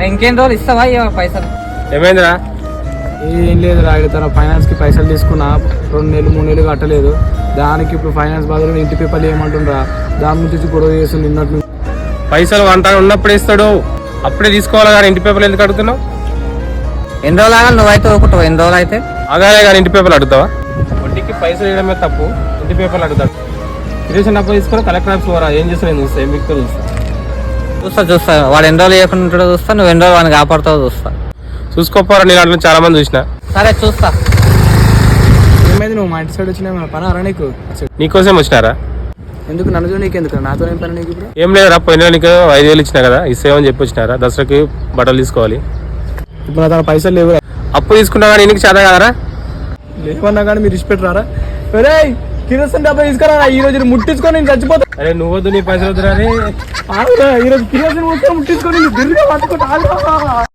ఇంకేం రోజులు ఇస్తావా పైసలు? ఏమైందిరా? ఏం లేదురా, తన ఫైనాన్స్కి పైసలు తీసుకున్నా 2 నెలలు 3 నెలలు కట్టలేదు. దానికి ఇప్పుడు ఫైనాన్స్ బదులు ఇంటి పేపర్లు ఏమంటుండ్రా, దాని నుంచి గొడవ చేస్తుంది నిన్నట్లు. పైసలు వంట ఉన్నప్పుడు ఇస్తాడు, అప్పుడే తీసుకోవాలి కానీ ఇంటి పేపర్లు ఎందుకు అడుగుతున్నావు? ఎన్ని రోజులు ఆగాలి? నువ్వైతే ఒప్పుకుంటావు ఎన్ని రోజులు అయితే? ఆగాలే కానీ ఇంటి పేపర్లు అడుగుతావా? వడ్డీకి పైసలు వేయడమే తప్పు, ఇంటి పేపర్లు అడుగుతాడు. కిరేషన్ అప్పుడు తీసుకొని కలెక్టర్ ఆఫీస్ పోరా, ఏం చేస్తా నేను చూస్తా, ఏం మీకు చూస్తా. వాడు ఎన్ని రోజులు వేయకుండా ఉంటాడో చూస్తా, నువ్వు ఎన్ని రోజులు వాడిని కాపాడుతావో చూస్తా. చూసుకోపోరా, నేను అట్లా చాలా మంది చూసిన. సరే చూస్తా. ఏమైంది, నువ్వు మా ఇంటి సైడ్ వచ్చినా మన పని అరా నీకు? నీకోసం వచ్చినారా? ఎందుకు నన్ను చూ, నీకెందుకు? నాతో ఏం పని నీకు ఇప్పుడు? ఏం లేదురా, పోయిన నీకు 5,000 ఇచ్చినా కదా, ఇస్తామని చెప్పి వచ్చినారా. దసరాకి బట్టలు తీసుకోవాలి. ఇప్పుడు తన పైసలు లేవు. అప్పు తీసుకున్నా కానీ ఇంటికి చేత కదరా? లేవన్నా కానీ మీరు ఇచ్చిపెట్టరారా? కిరోసిన్ డబ్బా తీసుకురా, ఈ రోజు ముట్టించుకొని నేను చచ్చిపోతా. అరే నువ్వు వద్దు, నీ పైసలు వద్దురా. ఈ రోజు కిరోసిన్ ముట్టించుకొని బిర్రుగా పట్టుకుంటా.